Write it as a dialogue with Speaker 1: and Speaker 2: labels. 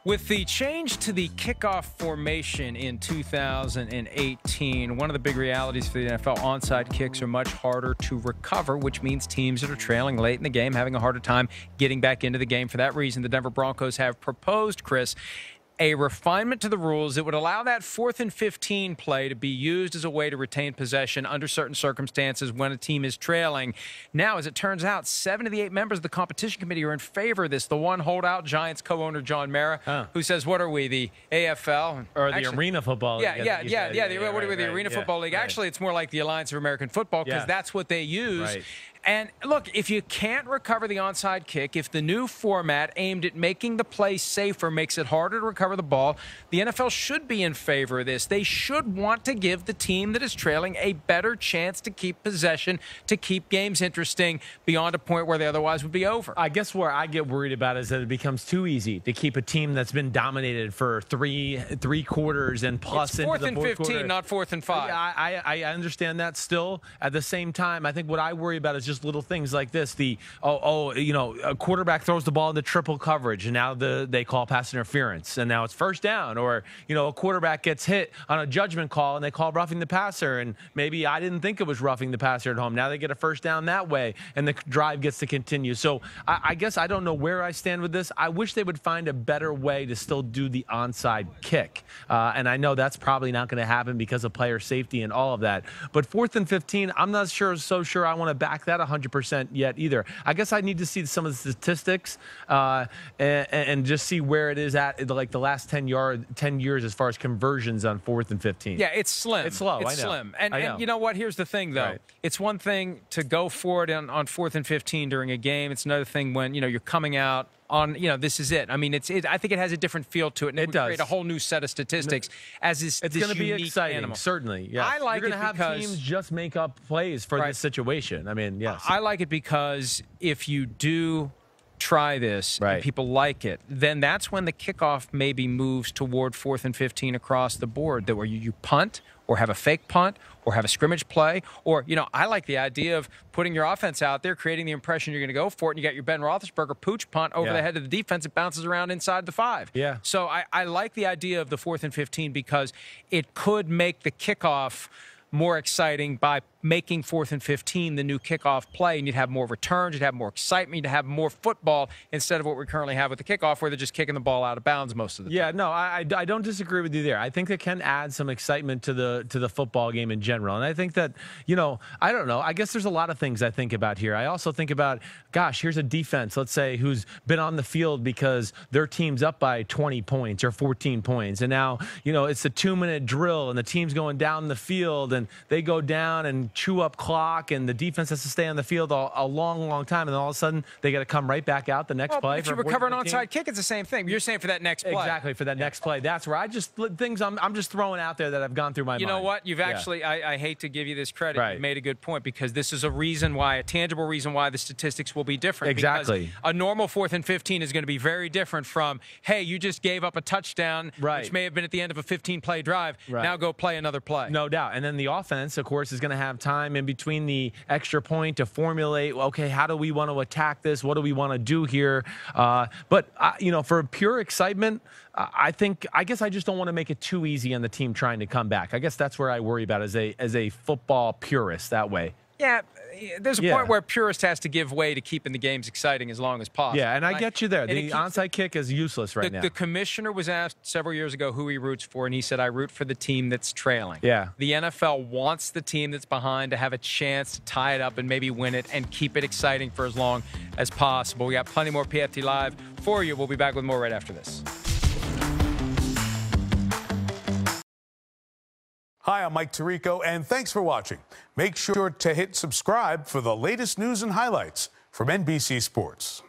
Speaker 1: With the change to the kickoff formation in 2018, one of the big realities for the NFL, onside kicks are much harder to recover, which means teams that are trailing late in the game having a harder time getting back into the game. For that reason, the Denver Broncos have proposed, Chris, a refinement to the rules that would allow that 4th and 15 play to be used as a way to retain possession under certain circumstances when a team is trailing. Now, as it turns out, 7 of the 8 members of the competition committee are in favor of this. The one holdout, Giants co-owner John Mara, who says, what are we, the AFL?
Speaker 2: Or the Arena Football League?
Speaker 1: Yeah. What are we, the Arena Football League? Actually, it's more like the Alliance of American Football because that's what they use.
Speaker 2: Right.
Speaker 1: And look, if you can't recover the onside kick, if the new format aimed at making the play safer makes it harder to recover the ball, the NFL should be in favor of this. They should want to give the team that is trailing a better chance to keep possession, to keep games interesting beyond a point where they otherwise would be over.
Speaker 2: I guess where I get worried about is that it becomes too easy to keep a team that's been dominated for three quarters and plus into the fourth
Speaker 1: 4th and 15,
Speaker 2: quarter.
Speaker 1: not 4th and 5.
Speaker 2: I understand that still. At the same time, I think what I worry about is just little things like this. A quarterback throws the ball into triple coverage, and now they call pass interference, and now it's first down. Or, a quarterback gets hit on a judgment call, and they call roughing the passer, and maybe I didn't think it was roughing the passer at home. Now they get a first down that way, and the drive gets to continue. So I guess I don't know where I stand with this. I wish they would find a better way to still do the onside kick, and I know that's probably not going to happen because of player safety and all of that. But 4th and 15, I'm not so sure I want to back that 100% yet either. I guess I need to see some of the statistics and just see where it is at like the last 10 years as far as conversions on 4th and 15.
Speaker 1: Yeah, it's slim.
Speaker 2: It's low.
Speaker 1: It's slim. And you know what? Here's the thing, though.
Speaker 2: Right.
Speaker 1: It's one thing to go for it on 4th and 15 during a game. It's another thing when, you're coming out on, this is it. I mean, I think it has a different feel to it. And it does create a whole new set of statistics it's
Speaker 2: going to be exciting,
Speaker 1: animal.
Speaker 2: Certainly. Yes.
Speaker 1: I like
Speaker 2: You're going to have teams just make up plays for this situation. I mean, yes.
Speaker 1: I like it because if you do try this and people like it, then that's when the kickoff maybe moves toward 4th and 15 across the board, that where you punt or have a fake punt or have a scrimmage play, or, I like the idea of putting your offense out there, creating the impression you're going to go for it, and you got your Ben Roethlisberger pooch punt over the head of the defense. It bounces around inside the 5.
Speaker 2: Yeah.
Speaker 1: So I like the idea of the 4th and 15 because it could make the kickoff more exciting by making 4th and 15 the new kickoff play, and you'd have more returns, you'd have more excitement, you'd have more football instead of what we currently have with the kickoff where they're just kicking the ball out of bounds most of the time.
Speaker 2: Yeah, no, I don't disagree with you there. I think it can add some excitement to the football game in general. And I think that, I don't know. I guess there's a lot of things I think about here. I also think about, gosh, here's a defense, let's say, who's been on the field because their team's up by 20 points or 14 points. And now, it's a 2-minute drill and the team's going down the field and they go down and chew up clock, and the defense has to stay on the field a long time, and then all of a sudden they got to come right back out the next play.
Speaker 1: If you recover an onside kick, it's the same thing. You're saying for that next play.
Speaker 2: Exactly, for that next play. That's where I'm just throwing out there that have gone through my mind.
Speaker 1: You know what? You've actually, I hate to give you this credit. Right. You made a good point, because this is a tangible reason why the statistics will be different.
Speaker 2: Exactly.
Speaker 1: Because a normal 4th and 15 is going to be very different from, hey, you just gave up a touchdown, which may have been at the end of a 15-play drive. Now go play another play.
Speaker 2: No doubt. And then the offense, of course, is going to have time in between the extra point to formulate, okay, how do we want to attack this? What do we want to do here? But for pure excitement, I guess I just don't want to make it too easy on the team trying to come back. I guess that's where I worry about as a football purist that way.
Speaker 1: Yeah, there's a point where purist has to give way to keeping the games exciting as long as possible.
Speaker 2: Yeah, and I get you there. The onside kick is useless right now.
Speaker 1: The commissioner was asked several years ago who he roots for, and he said, I root for the team that's trailing.
Speaker 2: Yeah.
Speaker 1: The NFL wants the team that's behind to have a chance to tie it up and maybe win it and keep it exciting for as long as possible. We got plenty more PFT Live for you. We'll be back with more right after this.
Speaker 3: Hi, I'm Mike Tirico, and thanks for watching. Make sure to hit subscribe for the latest news and highlights from NBC Sports.